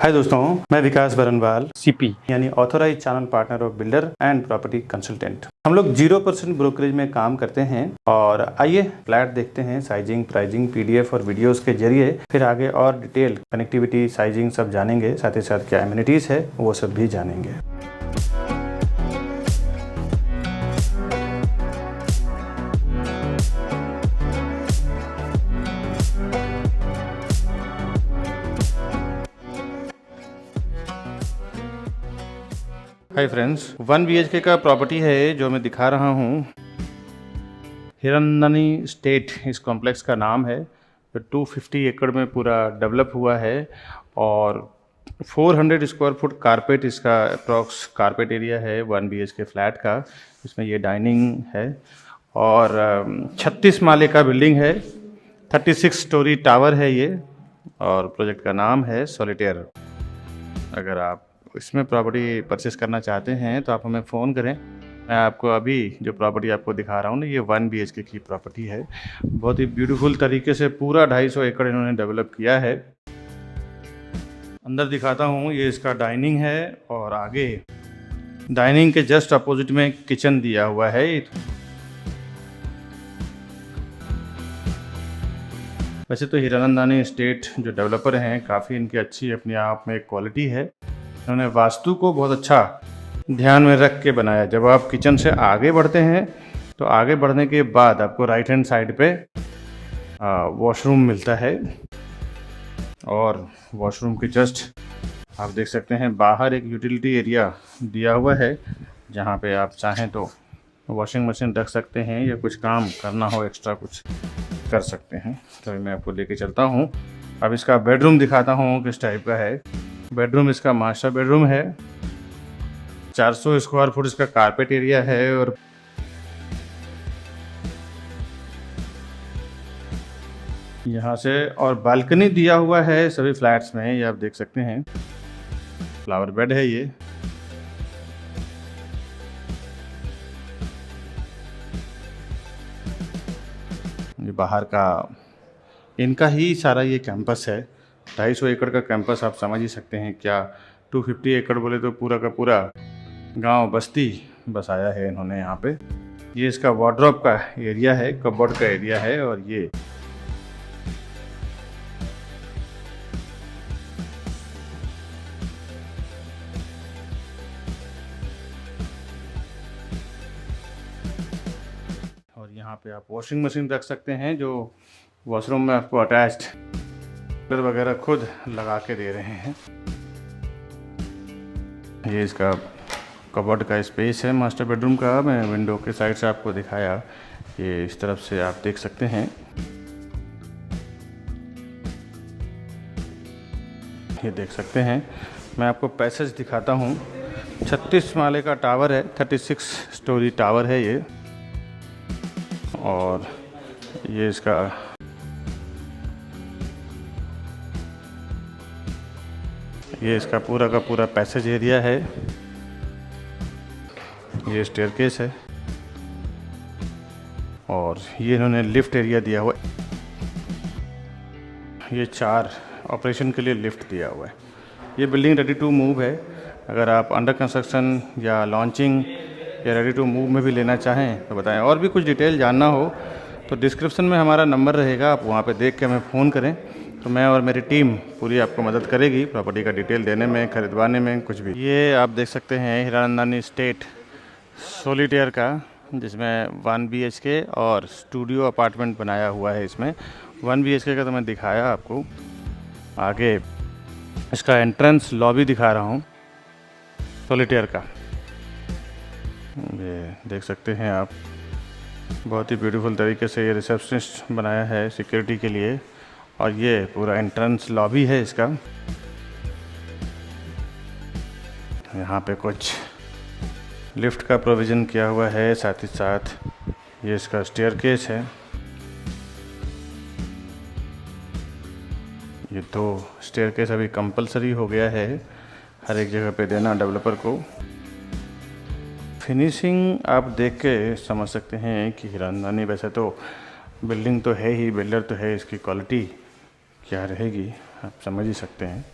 हाय दोस्तों, मैं विकास बरनवाल सीपी यानी authorise channel partner of builder and property consultant. हम लोग 0% ब्रोकरेज में काम करते हैं और आइए फ्लैट देखते हैं, साइजिंग, प्राइजिंग, पीडीएफ और वीडियोस के जरिए फिर आगे और डिटेल कनेक्टिविटी, साइजिंग सब जानेंगे, साथ ही साथ क्या एमिनिटीज है वो सब भी जानेंगे। हाय फ्रेंड्स, 1 BHK का प्रॉपर्टी है जो मैं दिखा रहा हूँ। हिरननी स्टेट इस कॉम्प्लेक्स का नाम है। जो 250 एकड़ में पूरा डेवलप हुआ है और 400 स्क्वायर फुट कारपेट इसका अप्रॉक्स कारपेट एरिया है 1 BHK फ्लैट का। इसमें ये डाइनिंग है और 36 माले का बिल्डिंग है। 36 स्टोरी टावर है ये और प्रोजेक्ट का नाम है सॉलिटेयर। अगर आप इसमें प्रॉपर्टी परचेस करना चाहते हैं तो आप हमें फ़ोन करें। मैं आपको अभी जो प्रॉपर्टी आपको दिखा रहा हूँ ना, ये 1 BHK की प्रॉपर्टी है। बहुत ही ब्यूटीफुल तरीके से पूरा 250 एकड़ इन्होंने डेवलप किया है। अंदर दिखाता हूँ, ये इसका डाइनिंग है और आगे डाइनिंग के जस्ट अपोजिट में किचन दिया हुआ है। वैसे तो हीरानंदानी स्टेट जो डेवलपर हैं, काफ़ी इनकी अच्छी अपने आप में क्वालिटी है। उन्होंने वास्तु को बहुत अच्छा ध्यान में रख के बनाया। जब आप किचन से आगे बढ़ते हैं तो आगे बढ़ने के बाद आपको राइट हैंड साइड पे वॉशरूम मिलता है और वॉशरूम के जस्ट आप देख सकते हैं बाहर एक यूटिलिटी एरिया दिया हुआ है, जहाँ पे आप चाहें तो वॉशिंग मशीन रख सकते हैं या कुछ काम करना हो एक्स्ट्रा कुछ कर सकते हैं। तो मैं आपको लेके चलता हूँ। अब इसका बेडरूम दिखाता हूँ किस टाइप का है। बेडरूम इसका मास्टर बेडरूम है। 400 स्क्वायर फुट इसका कारपेट एरिया है और यहाँ से और बालकनी दिया हुआ है सभी फ्लैट्स में, ये आप देख सकते हैं। फ्लावर बेड है ये। बाहर का इनका ही सारा ये कैंपस है। 250 एकड़ का कैंपस, आप समझ ही सकते हैं क्या। 250 एकड़ बोले तो पूरा का पूरा गांव बस्ती बसाया है इन्होंने यहाँ पे। ये इसका वार्डरोब का एरिया है, कबर्ड का एरिया है और ये और यहाँ पे आप वॉशिंग मशीन रख सकते हैं, जो वॉशरूम में आपको अटैच्ड वगैरह खुद लगा के दे रहे हैं। ये इसका कबर्ड का स्पेस है मास्टर बेडरूम का। मैं विंडो के साइड से आपको दिखाया, ये इस तरफ से आप देख सकते हैं। ये देख सकते हैं। मैं आपको पैसेज दिखाता हूँ। 36 माले का टावर है, 36 स्टोरी टावर है ये। और ये इसका पूरा का पूरा पैसेज एरिया है। ये स्टेयरकेस है और ये इन्होंने लिफ्ट एरिया दिया हुआ है। ये 4 ऑपरेशन के लिए लिफ्ट दिया हुआ है। ये बिल्डिंग रेडी टू मूव है। अगर आप अंडर कंस्ट्रक्शन या लॉन्चिंग या रेडी टू मूव में भी लेना चाहें तो बताएं। और भी कुछ डिटेल जानना हो तो डिस्क्रिप्शन में हमारा नंबर रहेगा, आप वहाँ पे देख के हमें फ़ोन करें तो मैं और मेरी टीम पूरी आपको मदद करेगी प्रॉपर्टी का डिटेल देने में, खरीदवाने में, कुछ भी। ये आप देख सकते हैं हीरानंदानी स्टेट सॉलिटेयर का, जिसमें 1 BHK और स्टूडियो अपार्टमेंट बनाया हुआ है। इसमें 1 BHK का तो मैं दिखाया आपको। आगे इसका एंट्रेंस लॉबी दिखा रहा हूँ सॉलिटेयर का। ये देख सकते हैं आप, बहुत ही ब्यूटीफुल तरीके से ये रिसेप्शनिस्ट बनाया है सिक्योरिटी के लिए। और ये पूरा एंट्रेंस लॉबी है इसका। यहाँ पे कुछ लिफ्ट का प्रोविज़न किया हुआ है, साथ ही साथ ये इसका स्टेयरकेस है। ये 2 स्टेयरकेस अभी कंपलसरी हो गया है हर एक जगह पे देना डेवलपर को। फिनिशिंग आप देख के समझ सकते हैं कि हीरानंदानी, वैसे तो बिल्डिंग तो है ही, बिल्डर तो है, इसकी क्वालिटी क्या रहेगी आप समझ ही सकते हैं।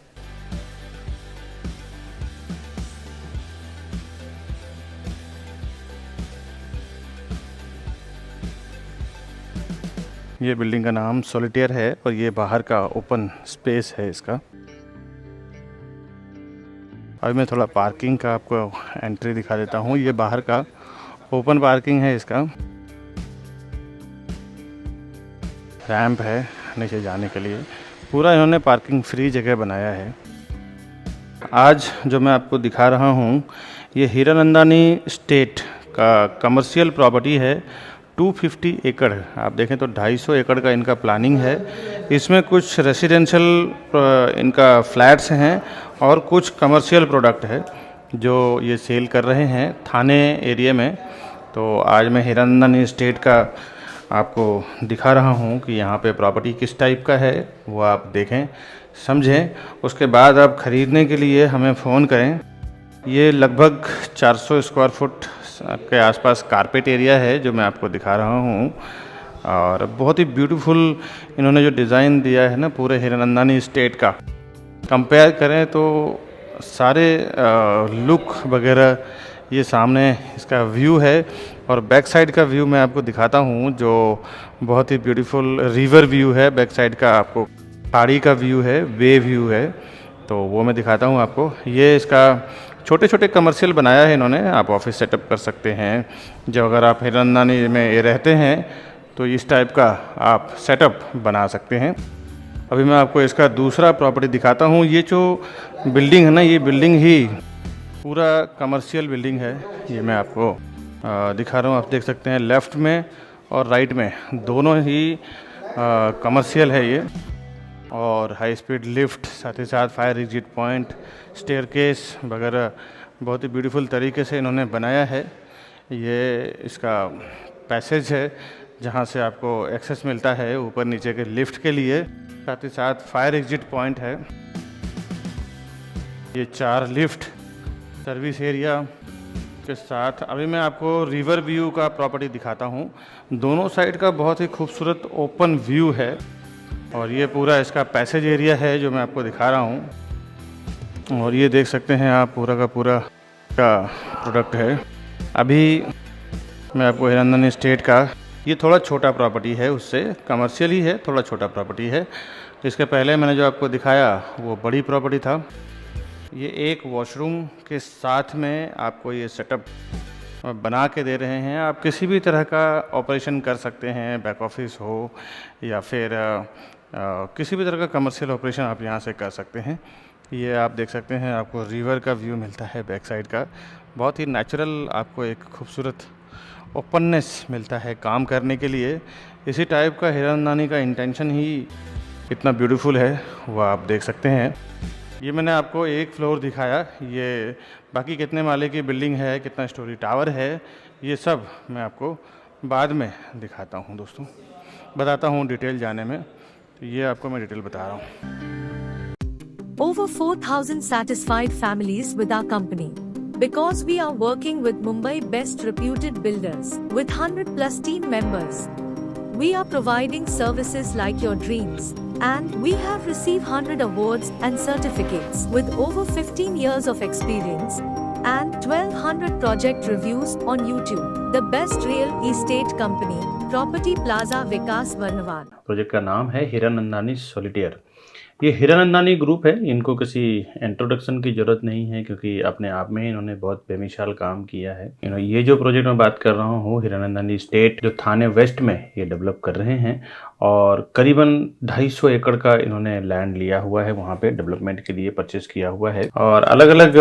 ये बिल्डिंग का नाम सॉलिटेयर है और ये बाहर का ओपन स्पेस है इसका। अभी मैं थोड़ा पार्किंग का आपको एंट्री दिखा देता हूँ। ये बाहर का ओपन पार्किंग है इसका। रैंप है नीचे जाने के लिए। पूरा इन्होंने पार्किंग फ्री जगह बनाया है। आज जो मैं आपको दिखा रहा हूँ ये हीरानंदानी स्टेट का कमर्शियल प्रॉपर्टी है। 250 एकड़, आप देखें तो 250 एकड़ का इनका प्लानिंग है। इसमें कुछ रेसिडेंशियल इनका फ्लैट्स हैं और कुछ कमर्शियल प्रोडक्ट है जो ये सेल कर रहे हैं थाने एरिया में। तो आज मैं हीरानंदानी स्टेट का आपको दिखा रहा हूँ कि यहाँ पे प्रॉपर्टी किस टाइप का है, वो आप देखें समझें। उसके बाद आप ख़रीदने के लिए हमें फ़ोन करें। ये लगभग 400 स्क्वायर फुट के आसपास कारपेट एरिया है जो मैं आपको दिखा रहा हूँ। और बहुत ही ब्यूटीफुल इन्होंने जो डिज़ाइन दिया है ना पूरे हीरानंदानी स्टेट का, कंपेयर करें तो सारे लुक वगैरह ये सामने इसका व्यू है। और बैक साइड का व्यू मैं आपको दिखाता हूँ जो बहुत ही ब्यूटीफुल रिवर व्यू है। बैक साइड का आपको पहाड़ी का व्यू है, वे व्यू है, तो वो मैं दिखाता हूँ आपको। ये इसका छोटे छोटे कमर्शियल बनाया है इन्होंने। आप ऑफिस सेटअप कर सकते हैं। जो अगर आप हीरानंदानी में ये रहते हैं तो इस टाइप का आप सेटअप बना सकते हैं। अभी मैं आपको इसका दूसरा प्रॉपर्टी दिखाता हूँ। ये जो बिल्डिंग है ना, ये बिल्डिंग ही पूरा कमर्शियल बिल्डिंग है। ये मैं आपको दिखा रहा हूँ। आप देख सकते हैं लेफ़्ट में और राइट में दोनों ही कमर्शियल है ये। और हाई स्पीड लिफ्ट, साथ ही साथ फायर एग्जिट पॉइंट, स्टेयरकेस वगैरह बहुत ही ब्यूटीफुल तरीके से इन्होंने बनाया है। ये इसका पैसेज है जहाँ से आपको एक्सेस मिलता है ऊपर नीचे के लिफ्ट के लिए। साथ ही साथ फायर एग्जिट पॉइंट है। ये 4 लिफ्ट, सर्विस एरिया के साथ। अभी मैं आपको रिवर व्यू का प्रॉपर्टी दिखाता हूँ। दोनों साइड का बहुत ही खूबसूरत ओपन व्यू है। और ये पूरा इसका पैसेज एरिया है जो मैं आपको दिखा रहा हूँ। और ये देख सकते हैं आप पूरा का पूरा का प्रोडक्ट है। अभी मैं आपको हीरानंदानी स्टेट का, ये थोड़ा छोटा प्रॉपर्टी है, उससे कमर्शियल ही है, थोड़ा छोटा प्रॉपर्टी है। इसके पहले मैंने जो आपको दिखाया वो बड़ी प्रॉपर्टी था। ये एक वॉशरूम के साथ में आपको ये सेटअप बना के दे रहे हैं। आप किसी भी तरह का ऑपरेशन कर सकते हैं, बैक ऑफिस हो या फिर किसी भी तरह का कमर्शियल ऑपरेशन आप यहाँ से कर सकते हैं। ये आप देख सकते हैं आपको रिवर का व्यू मिलता है बैक साइड का। बहुत ही नेचुरल आपको एक खूबसूरत ओपननेस मिलता है काम करने के लिए। इसी टाइप का हीरानंदानी का इंटेंशन ही इतना ब्यूटीफुल है, वो आप देख सकते हैं। ये मैंने आपको एक फ्लोर दिखाया। ये बाकी कितने माले की बिल्डिंग है, कितना स्टोरी टावर है, ये सब मैं आपको बाद में दिखाता हूँ दोस्तों, बताता हूँ डिटेल जाने में। तो ये आपको मैं डिटेल बता रहा हूँ। Over 4,000 satisfied families with our company. Because we are working with Mumbai best reputed builders with 100+ team members. We are providing services like your dreams. And we have received 100 awards and certificates with over 15 years of experience and 1200 project reviews on YouTube. The best real estate company, Property Plaza Vikas Varnawad. Project का नाम है Hiranandani solitaire. ये Hiranandani group है, इनको किसी introduction की ज़रूरत नहीं है क्योंकि अपने आप में इन्होंने बहुत बेमिसाल काम किया है। ये जो प्रोजेक्ट मैं बात कर रहा हूँ हीरानंदानी स्टेट जो थाने वेस्ट में ये डेवलप कर रहे हैं और करीबन 250 एकड़ का इन्होंने लैंड लिया हुआ है, वहाँ पे डेवलपमेंट के लिए परचेस किया हुआ है और अलग अलग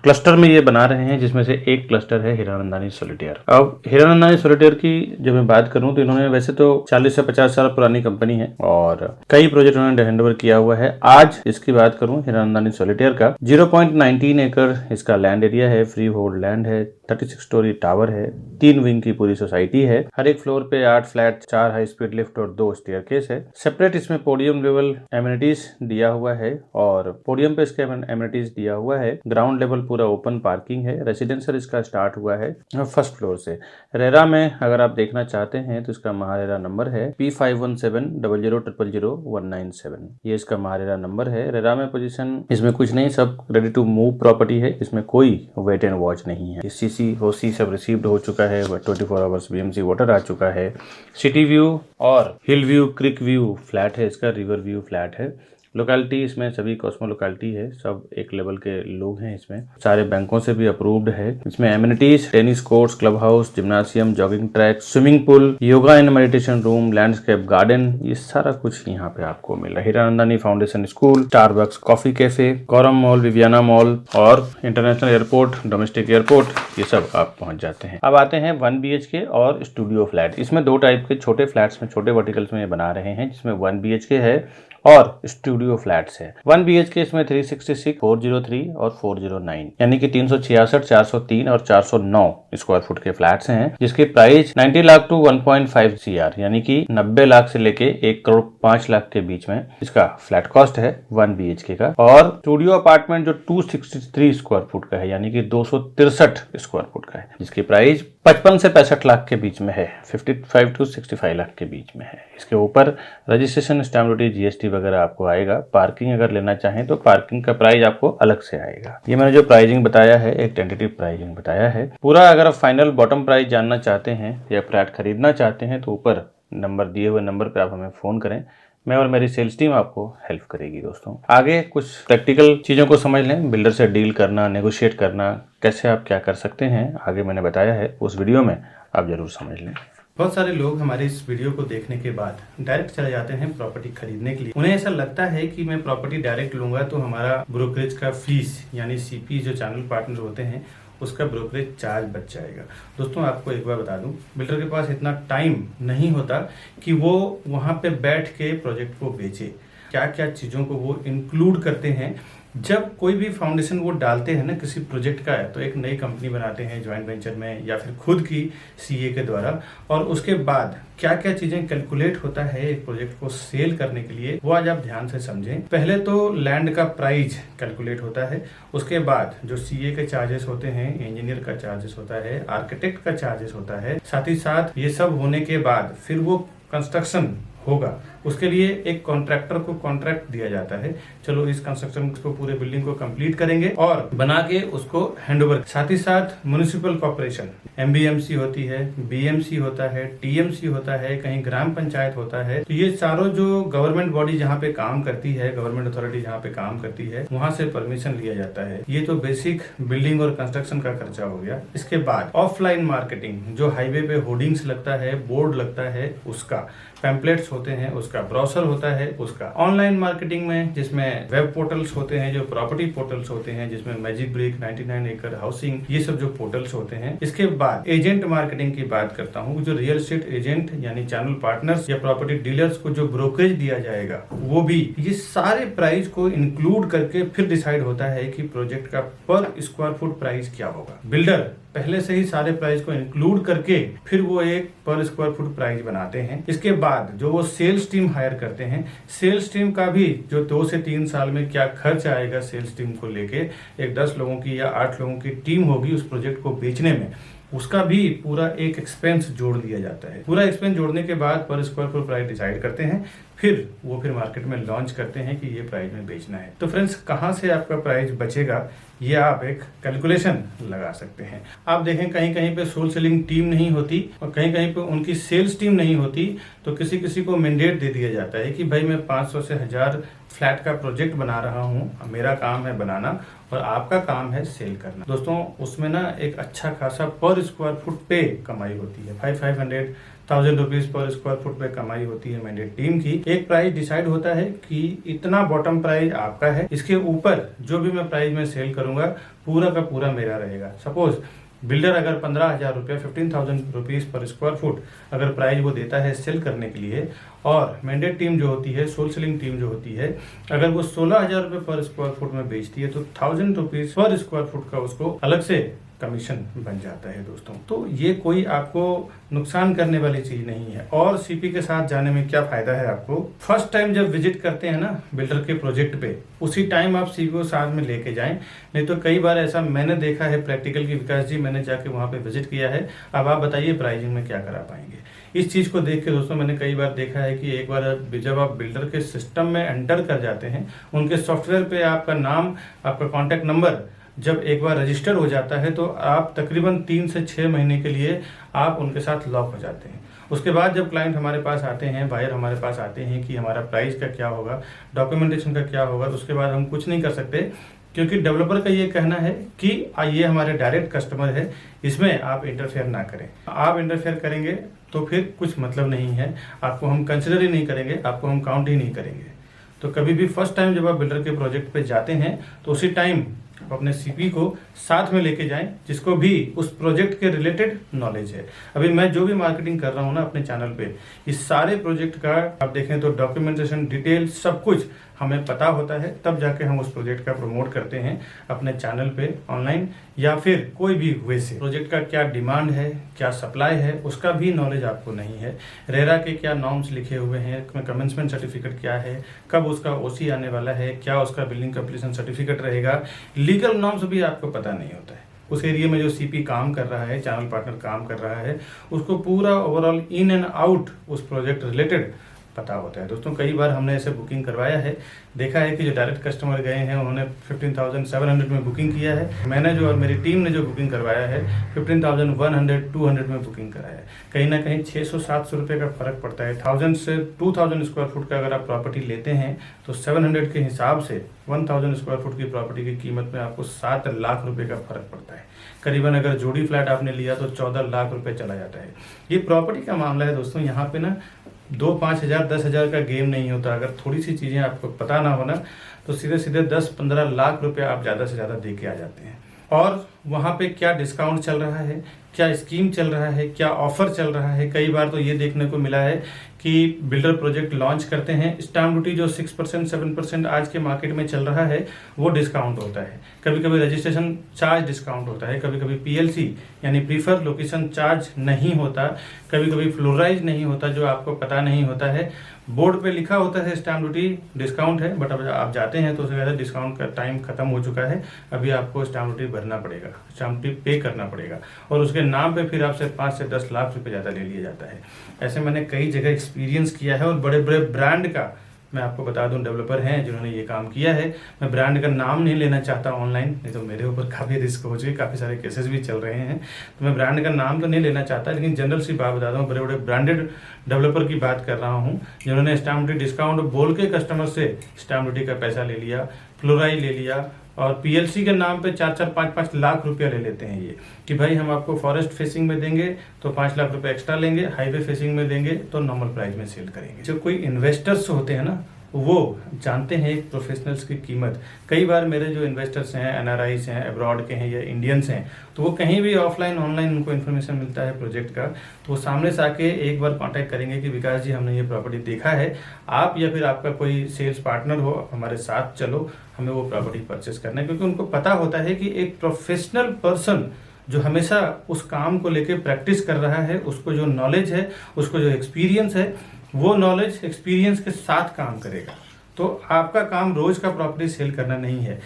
क्लस्टर में ये बना रहे हैं, जिसमें से एक क्लस्टर है हीरानंदानी सॉलिटेयर। अब हीरानंदानी सॉलिटेयर की जब मैं बात करूँ तो इन्होंने वैसे तो 40 से 50 साल पुरानी कंपनी है और कई प्रोजेक्ट उन्होंने हैंडओवर किया हुआ है। आज इसकी बात करूं हीरानंदानी सॉलिटेयर का, 0.19 एकड़ इसका लैंड एरिया है, फ्री होल्ड लैंड है, 36 स्टोरी टावर है, 3 विंग की पूरी सोसाइटी है। हर एक फ्लोर पे 8 फ्लैट, 4 हाई स्पीड लिफ्ट और 2 स्टेयरकेस है। सेपरेट इसमें पोडियम लेवल एमिनिटीज दिया हुआ है और पोडियम पे इसके एमिनिटीज दिया हुआ है। ग्राउंड लेवल पूरा ओपन पार्किंग है। रेसिडेंशियल इसका स्टार्ट हुआ है फर्स्ट फ्लोर से। रेरा में अगर आप देखना चाहते हैं तो इसका महारेरा नंबर है P517000000197। ये इसका महारेरा नंबर है। रेरा में पोजीशन इसमें कुछ नहीं, सब रेडी टू मूव प्रॉपर्टी है, इसमें कोई वेट एंड वॉच नहीं है। इस चीज बीएमसी होसी सब रिसीव्ड हो चुका है, 24 आवर्स बीएमसी वाटर आ चुका है। सिटी व्यू और हिल व्यू, क्रिक व्यू फ्लैट है इसका, रिवर व्यू फ्लैट है। लोकेलिटी इसमें सभी कॉस्मो लोकेलिटी है, सब एक लेवल के लोग हैं इसमें, सारे बैंकों से भी अप्रूव्ड है। इसमें amenities, tennis courts, club house, gymnasium, jogging track, swimming pool, yoga and meditation room, landscape garden, ये सारा कुछ यहाँ पे आपको मिल रहा है। Hiranandani foundation school, Starbucks coffee cafe, Gaurav mall, Viviana mall और इंटरनेशनल एयरपोर्ट, डोमेस्टिक एयरपोर्ट, ये सब आप पहुंच जाते हैं। अब आते हैं 1 BHK और स्टूडियो फ्लैट। इसमें 2 टाइप के छोटे फ्लैट्स में, छोटे वर्टिकल्स में ये बना रहे हैं, जिसमें 1 BHK है और स्टूडियो फ्लैट्स है। 1 BHK इसमें 366, 403 और 409 यानी कि 366, 403 और 409 स्क्वायर फुट के फ्लैट्स हैं, जिसकी प्राइस 90 लाख टू 1.5 CR यानी कि 90 लाख से लेके 1 करोड़ 5 लाख के बीच में इसका फ्लैट कॉस्ट है 1 BHK का। और स्टूडियो अपार्टमेंट जो 263 स्क्वायर फुट का है यानी कि 263 स्क्वायर फुट का है, जिसकी प्राइस 55 से 65 लाख के बीच में है, 55 टू 65 लाख के बीच में है। इसके ऊपर रजिस्ट्रेशन, स्टैम्प ड्यूटी, GST वगैरह आपको आएगा। पार्किंग अगर लेना चाहें तो पार्किंग का प्राइस आपको अलग से आएगा। ये मैंने जो प्राइसिंग बताया है एक टेंटेटिव प्राइसिंग बताया है। पूरा अगर आप फाइनल बॉटम प्राइस जानना चाहते हैं या फ्लैट खरीदना चाहते हैं तो ऊपर नंबर दिए हुए नंबर पर आप हमें फ़ोन करें, मैं और मेरी सेल्स टीम आपको हेल्प करेगी। दोस्तों आगे कुछ प्रैक्टिकल चीज़ों को समझ लें, बिल्डर से डील करना, नेगोशिएट करना, कैसे आप क्या कर सकते हैं, आगे मैंने बताया है, उस वीडियो में आप जरूर समझ लें। बहुत सारे लोग हमारे इस वीडियो को देखने के बाद डायरेक्ट चले जाते हैं प्रॉपर्टी खरीदने के लिए। उन्हें ऐसा लगता है कि मैं प्रॉपर्टी डायरेक्ट लूंगा तो हमारा ब्रोकरेज का फीस यानी CP जो चैनल पार्टनर होते हैं उसका ब्रोकरेज चार्ज बच जाएगा। दोस्तों आपको एक बार बता दूं, बिल्डर के पास इतना टाइम नहीं होता कि वो वहां पे बैठ के प्रोजेक्ट को बेचे। क्या क्या चीज़ों को वो इंक्लूड करते हैं जब कोई भी फाउंडेशन वो डालते हैं ना किसी प्रोजेक्ट का है, तो एक नई कंपनी बनाते हैं ज्वाइंट वेंचर में या फिर खुद की CA के द्वारा, और उसके बाद क्या क्या चीजें कैलकुलेट होता है एक प्रोजेक्ट को सेल करने के लिए, वो आज आप ध्यान से समझें। पहले तो लैंड का प्राइस कैलकुलेट होता है, उसके बाद जो CA के चार्जेस होते हैं, इंजीनियर का चार्जेस होता है, आर्किटेक्ट का चार्जेस होता है, साथ ही साथ ये सब होने के बाद फिर वो कंस्ट्रक्शन होगा, उसके लिए एक कॉन्ट्रैक्टर को कॉन्ट्रैक्ट दिया जाता है, चलो इस कंस्ट्रक्शन को, पूरे बिल्डिंग को कंप्लीट करेंगे और बना के उसको हैंडओवर। साथ ही साथ म्युनिसिपल कॉर्पोरेशन, MBMC होती है, BMC होता है, TMC होता है, कहीं ग्राम पंचायत होता है, तो ये चारों जो गवर्नमेंट बॉडी जहाँ पे काम करती है, गवर्नमेंट अथॉरिटी जहाँ पे काम करती है, वहां से परमिशन लिया जाता है। ये तो बेसिक बिल्डिंग और कंस्ट्रक्शन का खर्चा हो गया। इसके बाद ऑफलाइन मार्केटिंग, जो हाईवे पे होर्डिंग्स लगता है, बोर्ड लगता है, उसका पैम्पलेट्स होते हैं, उसका ब्रोशर होता है, उसका ऑनलाइन मार्केटिंग में जिसमें वेब पोर्टल्स होते हैं, जो प्रॉपर्टी पोर्टल्स होते हैं, जिसमें मैजिक ब्रिक, 99 एकड़ हाउसिंग, ये सब जो पोर्टल्स होते हैं। इसके बाद एजेंट मार्केटिंग की बात करता हूँ, जो रियल एस्टेट एजेंट यानी चैनल पार्टनर्स या प्रॉपर्टी डीलर्स को जो ब्रोकरेज दिया जाएगा, वो भी ये सारे प्राइस को इंक्लूड करके फिर डिसाइड होता है कि प्रोजेक्ट का पर स्क्वायर फुट प्राइस क्या होगा। बिल्डर पहले से ही सारे प्राइस को इंक्लूड करके फिर वो एक पर स्क्वायर फुट प्राइस बनाते हैं। इसके बाद जो वो सेल्स टीम हायर करते हैं, सेल्स टीम का भी जो 2 से 3 साल में क्या खर्च आएगा सेल्स टीम को लेके, एक 10 लोगों की या 8 लोगों की टीम होगी उस प्रोजेक्ट को बेचने में, उसका भी पूरा एक एक्सपेंस जोड़ दिया जाता है। पूरा एक्सपेंस जोड़ने के बाद पर स्क्वायर फुट प्राइस डिसाइड करते हैं, फिर वो मार्केट में लॉन्च करते हैं कि ये प्राइस में बेचना है। तो फ्रेंड्स, कहाँ से आपका प्राइस बचेगा ये आप एक कैलकुलेशन लगा सकते हैं। आप देखें कहीं कहीं पे सोल सेलिंग टीम नहीं होती और कहीं कहीं पे उनकी सेल्स टीम नहीं होती, तो किसी किसी को मैंडेट दे दिया जाता है कि भाई मैं 500 से 1000 फ्लैट का प्रोजेक्ट बना रहा हूँ, मेरा काम है बनाना और आपका काम है सेल करना। दोस्तों उसमें ना एक अच्छा खासा पर स्क्वायर फुट पे कमाई होती है, 500,000 रुपीज पर स्क्वायर फुट पे कमाई होती है मैंडेट टीम की। एक प्राइस डिसाइड होता है कि इतना बॉटम प्राइस आपका है, इसके ऊपर जो भी मैं प्राइस में सेल करूंगा पूरा का पूरा मेरा रहेगा। सपोज बिल्डर अगर 15,000 रुपया 15,000 रुपीज पर स्क्वायर फुट अगर प्राइस वो देता है सेल करने के लिए, और मैंडेट टीम जो होती है, सोल सेलिंग टीम जो होती है, अगर वो 16,000 रुपये पर स्क्वायर फुट में बेचती है तो 1000 रुपीज पर स्क्वायर फुट का उसको अलग से कमीशन बन जाता है। दोस्तों तो ये कोई आपको नुकसान करने वाली चीज नहीं है। और CP के साथ जाने में क्या फायदा है आपको, फर्स्ट टाइम जब विजिट करते हैं ना बिल्डर के प्रोजेक्ट पे, उसी टाइम आप CP को साथ में लेके जाएं। नहीं तो कई बार ऐसा मैंने देखा है प्रैक्टिकल की, विकास जी मैंने जाके वहां पे विजिट किया है, अब आप बताइए प्राइसिंग में क्या करा पाएंगे। इस चीज को देख के दोस्तों मैंने कई बार देखा है कि एक बार जब आप बिल्डर के सिस्टम में एंटर कर जाते हैं, उनके सॉफ्टवेयर पे आपका नाम, आपका कॉन्टैक्ट नंबर जब एक बार रजिस्टर हो जाता है तो आप तकरीबन 3 से 6 महीने के लिए आप उनके साथ लॉक हो जाते हैं। उसके बाद जब क्लाइंट हमारे पास आते हैं, बायर हमारे पास आते हैं कि हमारा प्राइस का क्या होगा, डॉक्यूमेंटेशन का क्या होगा, तो उसके बाद हम कुछ नहीं कर सकते, क्योंकि डेवलपर का ये कहना है कि ये हमारे डायरेक्ट कस्टमर है, इसमें आप इंटरफेयर ना करें। आप इंटरफेयर करेंगे तो फिर कुछ मतलब नहीं है, आपको हम कंसिडर ही नहीं करेंगे, आपको हम काउंट ही नहीं करेंगे। तो कभी भी फर्स्ट टाइम जब आप बिल्डर के प्रोजेक्ट पे जाते हैं तो उसी टाइम आप अपने सीपी को साथ में लेके जाएं, जिसको भी उस प्रोजेक्ट के रिलेटेड नॉलेज है। अभी मैं जो भी मार्केटिंग कर रहा हूँ ना अपने चैनल पे, इस सारे प्रोजेक्ट का आप देखें तो डॉक्यूमेंटेशन, डिटेल सब कुछ हमें पता होता है, तब जाके हम उस प्रोजेक्ट का प्रमोट करते हैं अपने चैनल पे ऑनलाइन या फिर कोई भी वे से। प्रोजेक्ट का क्या डिमांड है, क्या सप्लाई है, उसका भी नॉलेज आपको नहीं है। रेरा के क्या नॉर्म्स लिखे हुए हैं, कमेंसमेंट सर्टिफिकेट क्या है, कब उसका ओसी आने वाला है, क्या उसका बिल्डिंग कंप्लीशन सर्टिफिकेट रहेगा, लीगल नॉर्म्स भी आपको पता नहीं होता है। उस एरिया में जो सीपी काम कर रहा है, चैनल पार्टनर काम कर रहा है, उसको पूरा ओवरऑल इन एंड आउट उस प्रोजेक्ट रिलेटेड पता होता है। दोस्तों कई बार हमने ऐसे बुकिंग करवाया है, देखा है कि जो डायरेक्ट कस्टमर गए हैं उन्होंने 15,700 में बुकिंग किया है, मैंने जो और मेरी टीम ने जो बुकिंग करवाया है 15,100 200 में बुकिंग कराया है। कहीं ना कहीं 600-700 रुपये का फर्क पड़ता है। 1000 से 2000 स्क्वायर फुट का अगर आप प्रॉपर्टी लेते हैं तो 700 के हिसाब से 1000 स्क्वायर फुट की प्रॉपर्टी की कीमत में आपको 7 लाख रुपये का फर्क पड़ता है। करीबन अगर जोड़ी फ्लैट आपने लिया तो 14 लाख रुपए चला जाता है। ये प्रॉपर्टी का मामला है दोस्तों, यहाँ पे ना 2-5 हज़ार 10 हज़ार का गेम नहीं होता। अगर थोड़ी सी चीज़ें आपको पता ना हो ना तो सीधे सीधे 10-15 लाख रुपए आप ज़्यादा से ज़्यादा दे के आ जाते हैं। और वहाँ पे क्या डिस्काउंट चल रहा है, क्या स्कीम चल रहा है, क्या ऑफर चल रहा है। कई बार तो ये देखने को मिला है कि बिल्डर प्रोजेक्ट लॉन्च करते हैं, स्टैम्प ड्यूटी जो 6% 7% आज के मार्केट में चल रहा है वो डिस्काउंट होता है। कभी कभी रजिस्ट्रेशन चार्ज डिस्काउंट होता है, कभी कभी पीएलसी यानी प्रीफर लोकेशन चार्ज नहीं होता, कभी कभी फ्लोराइज नहीं होता, जो आपको पता नहीं होता है। बोर्ड पे लिखा होता है स्टैम्प ड्यूटी डिस्काउंट है, बट अब आप जाते हैं तो उससे ज़्यादा डिस्काउंट का टाइम खत्म हो चुका है। अभी आपको स्टैम्प ड्यूटी भरना पड़ेगा, स्टैम्प ड्यूटी पे करना पड़ेगा और उसके नाम पे फिर आपसे 5 से 10 लाख रुपए ज़्यादा ले लिया जाता है। ऐसे मैंने कई जगह एक्सपीरियंस किया है और बड़े बड़े ब्रांड का मैं आपको बता दूं डेवलपर हैं जिन्होंने ये काम किया है। मैं ब्रांड का नाम नहीं लेना चाहता ऑनलाइन, नहीं तो मेरे ऊपर काफ़ी रिस्क हो चुके, काफ़ी सारे केसेस भी चल रहे हैं, तो मैं ब्रांड का नाम तो नहीं लेना चाहता, लेकिन जनरल सी बात बताता हूँ। बड़े बड़े ब्रांडेड डेवलपर की बात कर रहा हूँ जिन्होंने स्टैम्प ड्यूटी डिस्काउंट बोल के कस्टमर से स्टैम्प ड्यूटी का पैसा ले लिया, फ्लोराई ले लिया और पीएलसी के नाम पे 4-4 5-5 लाख रुपया ले लेते हैं। ये कि भाई हम आपको फॉरेस्ट फेसिंग में देंगे तो 5 लाख रुपए एक्स्ट्रा लेंगे, हाईवे फेसिंग में देंगे तो नॉर्मल प्राइस में सेल करेंगे। जो कोई इन्वेस्टर्स होते हैं ना वो जानते हैं एक प्रोफेशनल्स की कीमत। कई बार मेरे जो इन्वेस्टर्स हैं, एनआरआईस हैं, अब्रॉड के हैं या इंडियंस हैं, तो वो कहीं भी ऑफलाइन ऑनलाइन उनको इन्फॉर्मेशन मिलता है प्रोजेक्ट का, तो वो सामने से आके एक बार कांटेक्ट करेंगे कि विकास जी हमने ये प्रॉपर्टी देखा है, आप या फिर आपका कोई सेल्स पार्टनर हो हमारे साथ चलो, हमें वो प्रॉपर्टी परचेस करना है। क्योंकि उनको पता होता है कि एक प्रोफेशनल पर्सन जो हमेशा उस काम को लेके प्रैक्टिस कर रहा है, उसको जो नॉलेज है, उसको जो एक्सपीरियंस है, वो नॉलेज एक्सपीरियंस के साथ काम करेगा। तो आपका काम रोज का प्रॉपर्टी सेल करना नहीं है।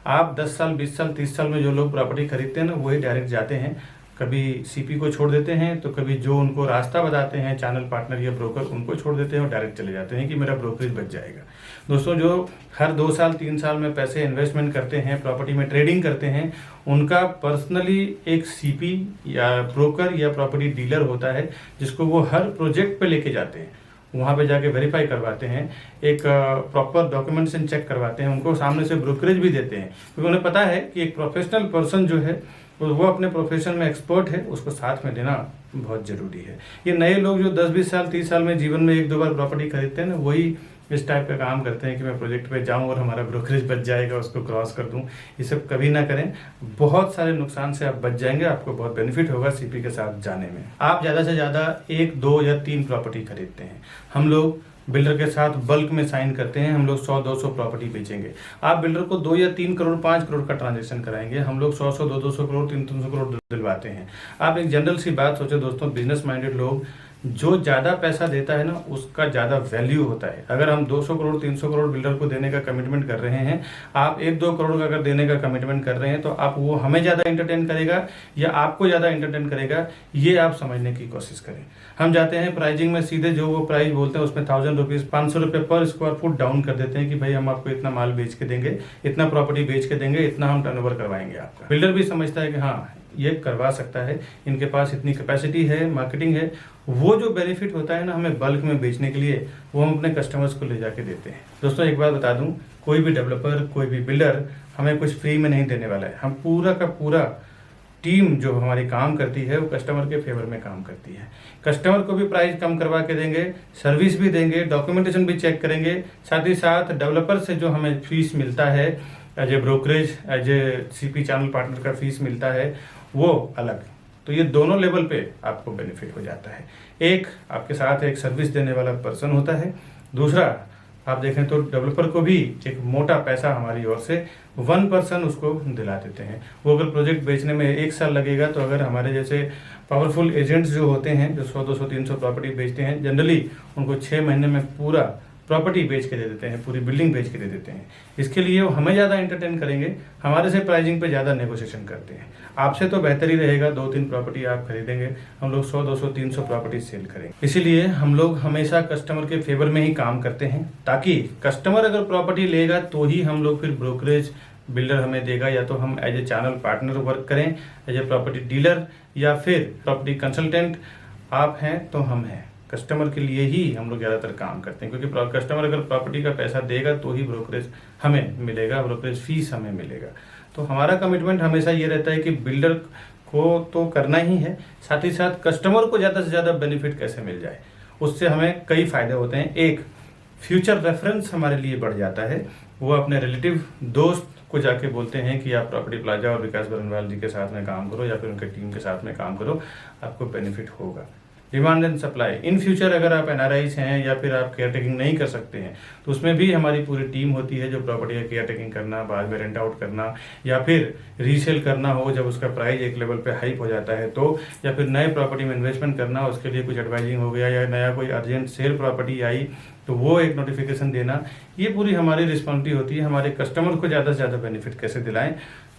आप 10 साल 20 साल 30 साल में जो लोग प्रॉपर्टी खरीदते हैं ना वही डायरेक्ट जाते हैं, कभी सीपी को छोड़ देते हैं तो कभी जो उनको रास्ता बताते हैं चैनल पार्टनर या ब्रोकर उनको छोड़ देते हैं और डायरेक्ट चले जाते हैं कि मेरा ब्रोकरेज बच जाएगा। दोस्तों जो हर 2 साल 3 साल में पैसे इन्वेस्टमेंट करते हैं, प्रॉपर्टी में ट्रेडिंग करते हैं, उनका पर्सनली एक सीपी या ब्रोकर या प्रॉपर्टी डीलर होता है जिसको वो हर प्रोजेक्ट पे लेके जाते हैं, वहाँ पे जाके वेरीफाई करवाते हैं, एक प्रॉपर डॉक्यूमेंटेशन चेक करवाते हैं, उनको सामने से ब्रोकरेज भी देते हैं, क्योंकि उन्हें पता है कि एक प्रोफेशनल पर्सन जो है वो अपने प्रोफेशन में एक्सपर्ट है, उसको साथ में देना बहुत ज़रूरी है। ये नए लोग जो 10-20 साल 30 साल में जीवन में 1-2 बार प्रॉपर्टी खरीदते हैं ना, वही इस टाइप का काम करते हैं कि मैं प्रोजेक्ट पे जाऊं और हमारा ब्रोकरेज बच जाएगा, उसको क्रॉस कर दूं। ये सब कभी ना करें, बहुत सारे नुकसान से आप बच जाएंगे, आपको बहुत बेनिफिट होगा सीपी के साथ जाने में। आप ज़्यादा से ज़्यादा 1, 2 या 3 प्रॉपर्टी खरीदते हैं, हम लोग बिल्डर के साथ बल्क में साइन करते हैं, हम लोग 100-200 प्रॉपर्टी बेचेंगे। आप बिल्डर को 2 या 3 करोड़ 5 करोड़ का ट्रांजेक्शन कराएंगे, हम लोग 100-200 करोड़ 300 करोड़ दिलवाते हैं। आप एक जनरल सी बात सोचो दोस्तों, बिजनेस माइंडेड लोग जो ज़्यादा पैसा देता है ना उसका ज़्यादा वैल्यू होता है। अगर हम 200 करोड़ 300 करोड़ बिल्डर को देने का कमिटमेंट कर रहे हैं, आप 1-2 करोड़ का अगर देने का कमिटमेंट कर रहे हैं तो आप वो हमें ज़्यादा एंटरटेन करेगा या आपको ज़्यादा एंटरटेन करेगा, ये आप समझने की कोशिश करें। हम जाते हैं प्राइजिंग में सीधे जो वो प्राइस बोलते हैं उसमें 1000 रुपीज़ 500 रुपये पर स्क्वायर फुट डाउन कर देते हैं कि भाई हम आपको इतना माल बेच के देंगे, इतना प्रॉपर्टी बेच के देंगे, इतना हम टर्नओवर करवाएंगे आपका। बिल्डर भी समझता है कि हाँ ये करवा सकता है, इनके पास इतनी कैपेसिटी है, मार्केटिंग है। वो जो बेनिफिट होता है ना हमें बल्क में बेचने के लिए, वो हम अपने कस्टमर्स को ले जाके देते हैं। दोस्तों एक बात बता दूं, कोई भी डेवलपर, कोई भी बिल्डर हमें कुछ फ्री में नहीं देने वाला है। हम पूरा का पूरा टीम जो हमारी काम करती है वो कस्टमर के फेवर में काम करती है। कस्टमर को भी प्राइस कम करवा के देंगे, सर्विस भी देंगे, डॉक्यूमेंटेशन भी चेक करेंगे, साथ ही साथ डेवलपर से जो हमें फीस मिलता है as a brokerage, as a CP channel partner का फीस मिलता है वो अलग। तो ये दोनों लेवल पे आपको बेनिफिट हो जाता है। एक आपके साथ एक सर्विस देने वाला पर्सन होता है, दूसरा आप देखें तो डेवलपर को भी एक मोटा पैसा हमारी ओर से 1% उसको दिला देते हैं। वो अगर प्रोजेक्ट बेचने में 1 साल लगेगा तो अगर हमारे जैसे पावरफुल एजेंट्स जो होते हैं जो 100, 200, 300 प्रॉपर्टी बेचते हैं, जनरली उनको 6 महीने में पूरा प्रॉपर्टी बेच के दे देते हैं, पूरी बिल्डिंग बेच के दे देते हैं। इसके लिए वो हमें ज़्यादा एंटरटेन करेंगे, हमारे से प्राइसिंग पे ज़्यादा नेगोशिएशन करते हैं। आपसे तो बेहतर ही रहेगा, 2-3 प्रॉपर्टी आप खरीदेंगे, हम लोग 100, 200, 300 प्रॉपर्टी सेल करेंगे। इसीलिए हम लोग हमेशा कस्टमर के फेवर में ही काम करते हैं, ताकि कस्टमर अगर प्रॉपर्टी लेगा तो ही हम लोग फिर ब्रोकरेज बिल्डर हमें देगा, या तो हम as a channel partner work करें, एज ए प्रॉपर्टी डीलर या फिर प्रॉपर्टी कंसल्टेंट आप हैं तो हम हैं। कस्टमर के लिए ही हम लोग ज़्यादातर काम करते हैं, क्योंकि कस्टमर अगर प्रॉपर्टी का पैसा देगा तो ही ब्रोकरेज हमें मिलेगा, ब्रोकरेज फीस हमें मिलेगा। तो हमारा कमिटमेंट हमेशा ये रहता है कि बिल्डर को तो करना ही है, साथ ही साथ कस्टमर को ज़्यादा से ज़्यादा बेनिफिट कैसे मिल जाए, उससे हमें कई फ़ायदे होते हैं। एक, फ्यूचर रेफरेंस हमारे लिए बढ़ जाता है। वो अपने रिलेटिव दोस्त को जाके बोलते हैं कि आप प्रॉपर्टी प्लाजा और विकास बरनवाल जी के साथ में काम करो या फिर उनके टीम के साथ में काम करो, आपको बेनिफिट होगा। Demand and supply, in future अगर आप एनआरआईज हैं या फिर आप केयर टेकिंग नहीं कर सकते हैं तो उसमें भी हमारी पूरी टीम होती है जो प्रॉपर्टी का केयर टेकिंग करना, बाद में रेंट आउट करना या फिर रीसेल करना हो जब उसका प्राइस एक लेवल पे हाइप हो जाता है तो, या फिर नए प्रॉपर्टी में इन्वेस्टमेंट करना, उसके लिए कुछ एडवाइजिंग हो गया या नया कोई अर्जेंट सेल प्रॉपर्टी आई तो वो एक नोटिफिकेशन देना, ये पूरी हमारी रिस्पॉन्सिबिलिटी होती है। हमारे कस्टमर को ज़्यादा से ज़्यादा बेनिफिट कैसे दिलाएं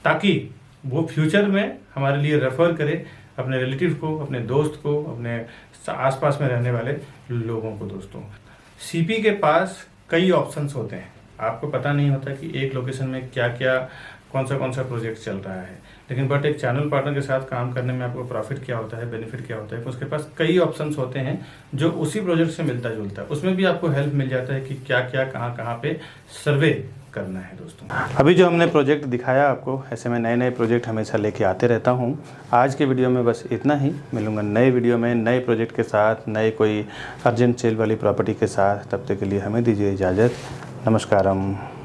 ताकि वो फ्यूचर में हमारे लिए रेफर करे अपने रिलेटिव को, अपने दोस्त को, अपने आसपास में रहने वाले लोगों को। दोस्तों सीपी के पास कई ऑप्शंस होते हैं, आपको पता नहीं होता कि एक लोकेशन में क्या क्या कौन सा प्रोजेक्ट चल रहा है, लेकिन बट एक चैनल पार्टनर के साथ काम करने में आपको प्रॉफिट क्या होता है, बेनिफिट क्या होता है, उसके पास कई ऑप्शंस होते हैं जो उसी प्रोजेक्ट से मिलता जुलता है। उसमें भी आपको हेल्प मिल जाता है कि क्या क्या कहाँ पे सर्वे करना है। दोस्तों अभी जो हमने प्रोजेक्ट दिखाया आपको, ऐसे में नए नए प्रोजेक्ट हमेशा लेके आते रहता हूँ। आज के वीडियो में बस इतना ही, मिलूंगा नए वीडियो में नए प्रोजेक्ट के साथ, नए कोई अर्जेंट सेल वाली प्रॉपर्टी के साथ। तब तक के लिए हमें दीजिए इजाज़त। नमस्कारम।